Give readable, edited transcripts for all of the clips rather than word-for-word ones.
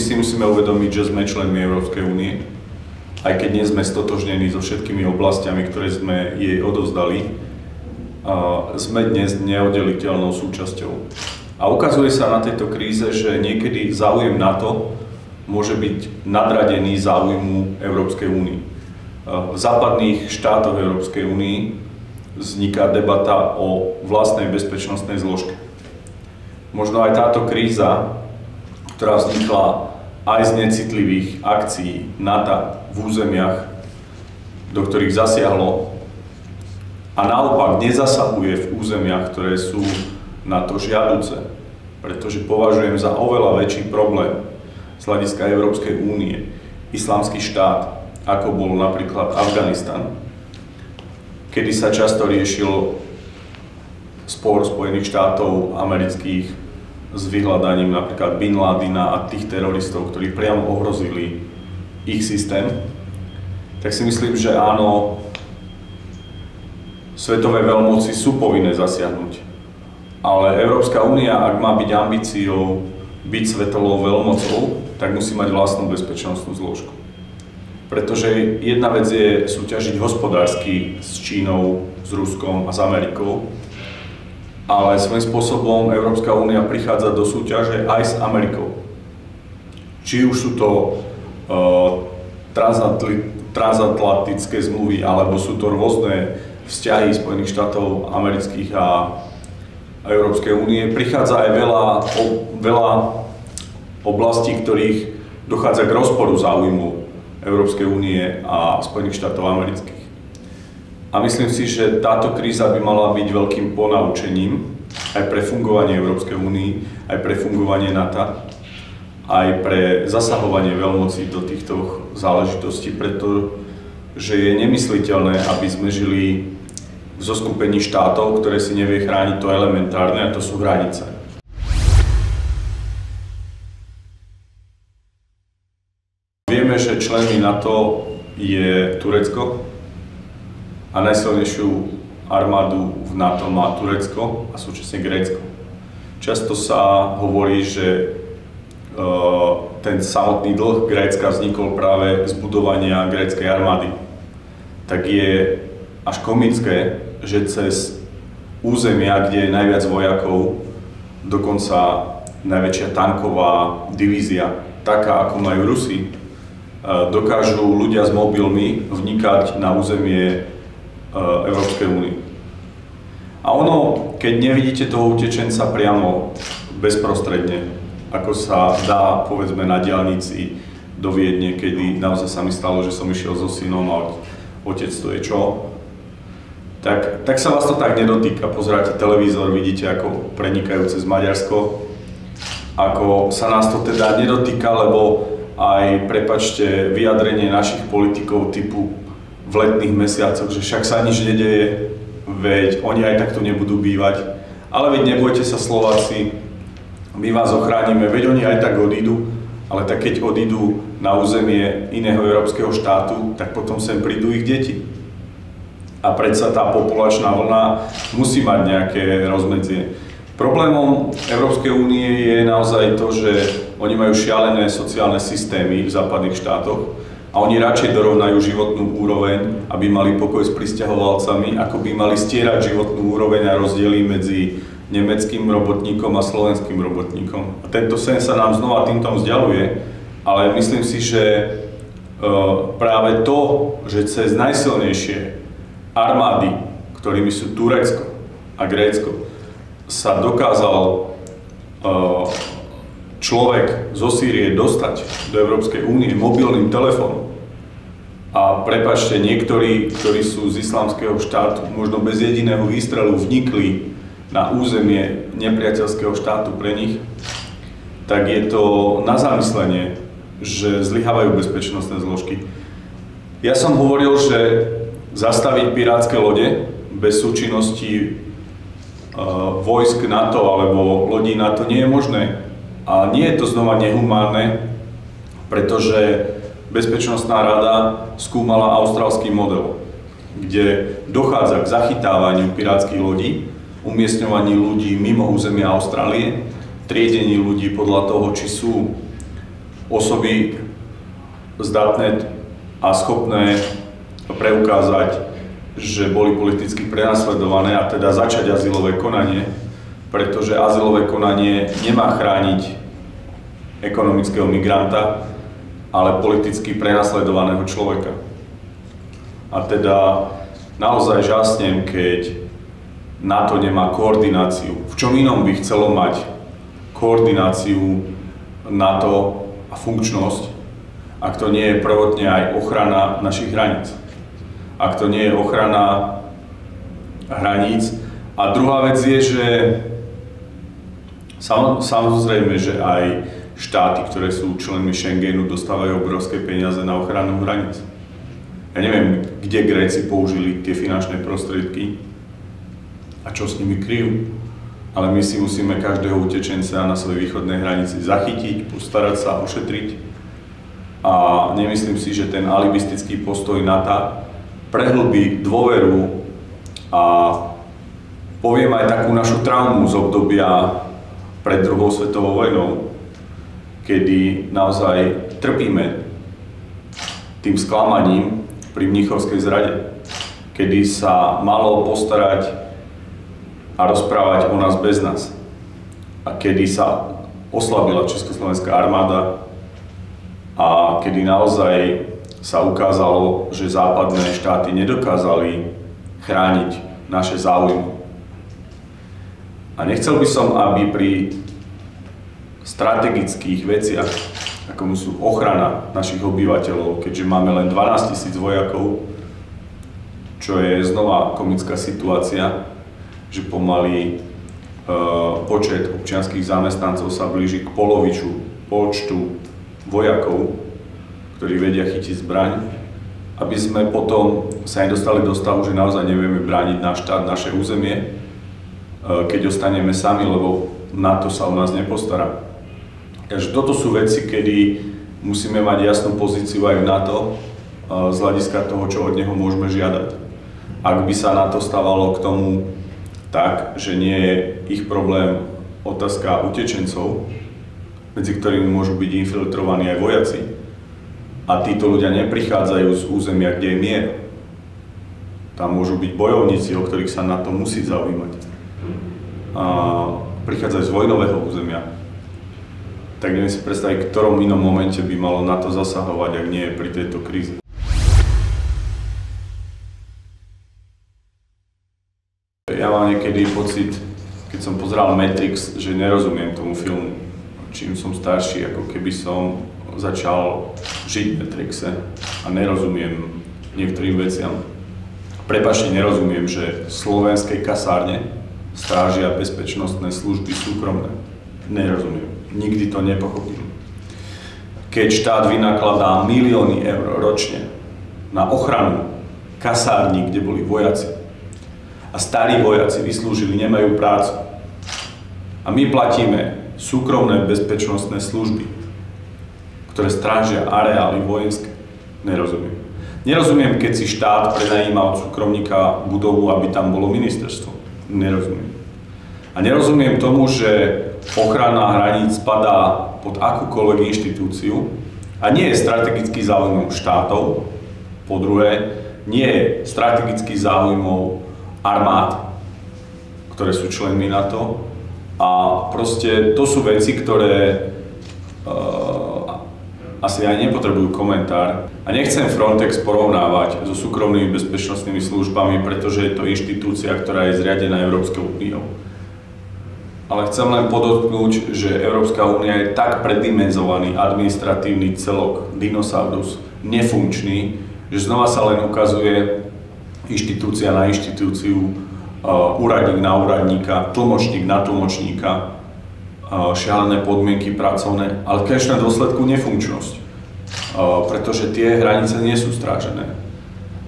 my si musíme uvedomiť, že sme členmi Európskej únie, aj keď nie sme stotožnení so všetkými oblastiami, ktoré sme jej odovzdali, sme dnes neoddeliteľnou súčasťou. A ukazuje sa na tejto kríze, že niekedy záujem NATO môže byť nadradený záujmu Európskej únie. V západných štátoch Európskej únie vzniká debata o vlastnej bezpečnostnej zložke. Možno aj táto kríza, ktorá vznikla aj z necitlivých akcií NATO v územiach, do ktorých zasiahlo, a naopak nezasahuje v územiach, ktoré sú na to žiaduce, pretože považujem za oveľa väčší problém z hľadiska Európskej únie Islamský štát, ako bol napríklad Afganistan, kedy sa často riešil spor Spojených štátov amerických s vyhľadaním napríklad Bin Ladina a tých teroristov, ktorí priamo ohrozili ich systém, tak si myslím, že áno, svetové veľmoci sú povinné zasiahnuť. Ale Európska únia, ak má byť ambíciou byť svetovou veľmocou, tak musí mať vlastnú bezpečnostnú zložku. Pretože jedna vec je súťažiť hospodársky s Čínou, s Ruskom a s Amerikou, ale svojím spôsobom Európska únia prichádza do súťaže aj s Amerikou. Či už sú to transatlantické zmluvy, alebo sú to rôzne vzťahy Spojených štátov amerických a Európskej únie, prichádza aj veľa oblastí, ktorých dochádza k rozporu záujmu Európskej únie a Spojených štátov amerických. A myslím si, že táto kríza by mala byť veľkým ponaučením aj pre fungovanie Európskej únie, aj pre fungovanie NATO, aj pre zasahovanie veľmocí do týchto záležitostí, pretože je nemysliteľné, aby sme žili v zoskupení štátov, ktoré si nevie chrániť to elementárne, a to sú hranice. Vieme, že členmi NATO je Turecko a najsilnejšiu armádu v NATO má Turecko a súčasne Grécko. Často sa hovorí, že ten samotný dlh Grécka vznikol práve z budovania gréckej armády. Tak je až komické, že cez územia, kde je najviac vojakov, dokonca najväčšia tanková divízia, taká ako majú Rusi, dokážu ľudia s mobilmi vnikať na územie Európskej únie. A ono, keď nevidíte toho utečenca priamo, bezprostredne, ako sa dá, povedzme, na diaľnici do Viedne, kedy naozaj sa mi stalo, že som išiel so synom a otec to je čo, tak sa vás to tak nedotýka. Pozeráte televízor, vidíte, ako prenikajú cez Maďarsko, ako sa nás to teda nedotýka, lebo aj, prepáčte, vyjadrenie našich politikov typu v letných mesiacoch, že však sa nič nedeje, veď oni aj takto nebudú bývať. Ale veď nebojte sa, Slováci, my vás ochránime, veď oni aj tak odídu, ale tak keď odídu na územie iného európskeho štátu, tak potom sem prídu ich deti. A predsa tá populačná vlna musí mať nejaké rozmedzie. Problémom Európskej únie je naozaj to, že oni majú šialené sociálne systémy v západných štátoch a oni radšej dorovnajú životnú úroveň, aby mali pokoj s prisťahovalcami, ako by mali stierať životnú úroveň a rozdiely medzi nemeckým robotníkom a slovenským robotníkom. A tento sen sa nám znova týmto vzdialuje, ale myslím si, že práve to, že cez najsilnejšie armády, ktorými sú Turecko a Grécko, sa dokázal človek zo Sýrie dostať do Európskej únie mobilným telefónom. A prepáčte, niektorí, ktorí sú z Islamského štátu, možno bez jediného výstrelu vnikli na územie nepriateľského štátu pre nich, tak je to na zamyslenie, že zlyhávajú bezpečnostné zložky. Ja som hovoril, že zastaviť pirátske lode bez súčinnosti vojsk NATO alebo lodí NATO nie je možné. A nie je to znova nehumánne, pretože Bezpečnostná rada skúmala austrálsky model, kde dochádza k zachytávaniu pirátskych lodí, umiestňovaní ľudí mimo územia Austrálie, triedení ľudí podľa toho, či sú osoby zdatné a schopné preukázať, že boli politicky prenasledované a teda začať azylové konanie, pretože azylové konanie nemá chrániť ekonomického migranta, ale politicky prenasledovaného človeka. A teda naozaj žasnem, keď NATO nemá koordináciu. V čom inom by chcelo mať koordináciu NATO a funkčnosť, ak to nie je prvotne aj ochrana našich hraníc. Ak to nie je ochrana hraníc. A druhá vec je, že samozrejme, že aj štáty, ktoré sú členmi Schengenu, dostávajú obrovské peniaze na ochranu hraníc. Ja neviem, kde Gréci použili tie finančné prostriedky a čo s nimi kryjú, ale my si musíme každého utečenca na svojej východnej hranici zachytiť, postarať sa, ošetriť. A nemyslím si, že ten alibistický postoj NATO prehlbí dôveru a poviem aj takú našu traumu z obdobia pred druhou svetovou vojnou, kedy naozaj trpíme tým sklamaním pri mníchovskej zrade, kedy sa malo postarať a rozprávať o nás bez nás. A kedy sa oslabila Československá armáda a kedy naozaj sa ukázalo, že západné štáty nedokázali chrániť naše záujmy. A nechcel by som, aby pri strategických veciach, ako sú ochrana našich obyvateľov, keďže máme len 12 000 vojakov, čo je znova komická situácia, že pomaly počet občianskych zamestnancov sa blíži k poloviču počtu vojakov, ktorí vedia chytiť zbraň, aby sme potom sa nedostali do stavu, že naozaj nevieme brániť náš štát, naše územie, keď ostaneme sami, lebo NATO sa o nás nepostará. Takže toto sú veci, kedy musíme mať jasnú pozíciu aj v NATO z hľadiska toho, čo od neho môžeme žiadať. Ak by sa NATO stávalo k tomu tak, že nie je ich problém otázka utečencov, medzi ktorými môžu byť infiltrovaní aj vojaci, a títo ľudia neprichádzajú z územia, kde je mier. Tam môžu byť bojovníci, o ktorých sa NATO musí zaujímať. A prichádzajú z vojnového územia. Tak neviem si predstaviť, v ktorom inom momente by malo NATO zasahovať, ak nie je pri tejto kríze. Ja mám niekedy pocit, keď som pozeral Matrix, že nerozumiem tomu filmu. Čím som starší, ako keby som začal žiť v Matrixe a nerozumiem niektorým veciam. Prepáčte, nerozumiem, že v slovenskej kasárne strážia bezpečnostné služby súkromné. Nerozumiem. Nikdy to nepochopím. Keď štát vynakladá milióny eur ročne na ochranu kasární, kde boli vojaci, a starí vojaci vyslúžili, nemajú prácu. A my platíme súkromné bezpečnostné služby, ktoré strážia areály vojenské. Nerozumiem. Nerozumiem, keď si štát prenajíma od súkromníka budovu, aby tam bolo ministerstvo. Nerozumiem. A nerozumiem tomu, že ochrana hraníc spadá pod akúkoľvek inštitúciu a nie je strategický záujmom štátov, po druhé, nie je strategický záujmom armád, ktoré sú členmi NATO, a proste to sú veci, ktoré asi aj nepotrebujú komentár. A nechcem Frontex porovnávať so súkromnými bezpečnostnými službami, pretože je to inštitúcia, ktorá je zriadená Európskou úniou. Ale chcem len podotknúť, že Európska únia je tak predimenzovaný administratívny celok, dinosaurus, nefunkčný, že znova sa len ukazuje inštitúcia na inštitúciu, úradník na úradníka, tlmočník na tlmočníka, šialené podmienky pracovné, ale v konečnom dôsledku nefunkčnosť, pretože tie hranice nie sú strážené.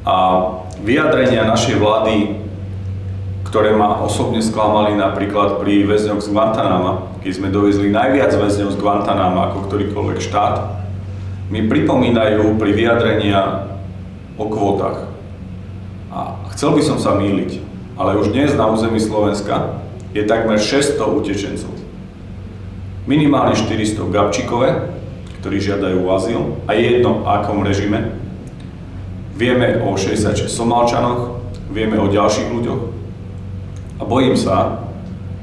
A vyjadrenia našej vlády, ktoré ma osobne sklamali napríklad pri väzňoch z Guantanama, keď sme dovezli najviac väzňov z Guantanama ako ktorýkoľvek štát, mi pripomínajú pri vyjadrenia o kvótach. A chcel by som sa mýliť, ale už dnes na území Slovenska je takmer 600 utečencov. Minimálne 400 v Gabčíkove, ktorí žiadajú azyl, a je jedno v akom režime. Vieme o 66 Somálčanoch, vieme o ďalších ľuďoch a bojím sa,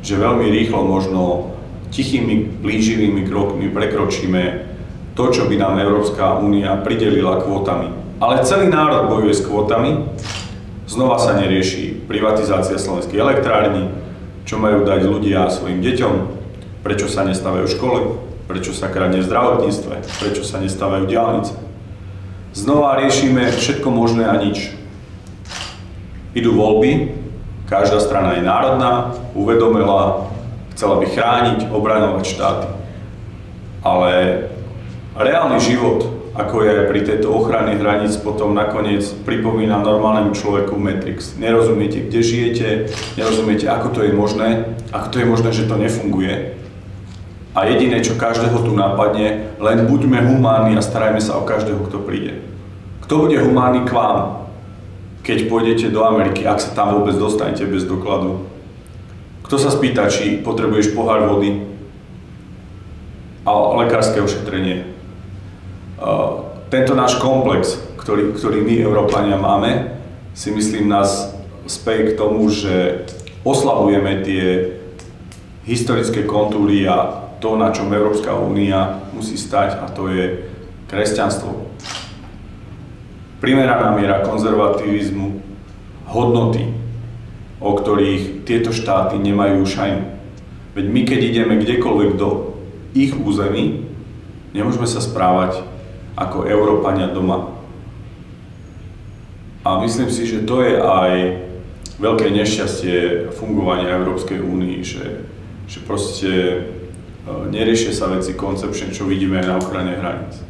že veľmi rýchlo, možno tichými, plíživými krokmi prekročíme to, čo by nám Európska únia pridelila kvótami. Ale celý národ bojuje s kvótami, znova sa nerieši privatizácia slovenských elektrární, čo majú dať ľudia svojim deťom, prečo sa nestavajú školy, prečo sa kradne v zdravotníctve, prečo sa nestavajú diaľnice. Znova riešime všetko možné a nič. Idú voľby, každá strana je národná, uvedomila, chcela by chrániť, obraňovať štáty. Ale reálny život, ako je pri tejto ochrane hraníc, potom nakoniec pripomína normálnemu človeku Matrix. Nerozumiete, kde žijete, nerozumiete, ako to je možné, že to nefunguje. A jediné, čo každého tu napadne, len buďme humánni a starajme sa o každého, kto príde. Kto bude humánny k vám, keď pôjdete do Ameriky, ak sa tam vôbec dostanete bez dokladu? Kto sa spýta, či potrebuješ pohár vody a lekárske ošetrenie? Tento náš komplex, ktorý my, Európania, máme, si myslím, nás speje k tomu, že oslabujeme tie historické kontúry a to, na čom Európska únia musí stať, a to je kresťanstvo. Primeraná miera konzervativizmu, hodnoty, o ktorých tieto štáty nemajú šajnu. Veď my, keď ideme kdekoľvek do ich území, nemôžeme sa správať ako Európania doma. A myslím si, že to je aj veľké nešťastie fungovania Európskej únie, že proste neriešia sa veci koncepčne, čo vidíme aj na ochrane hraníc.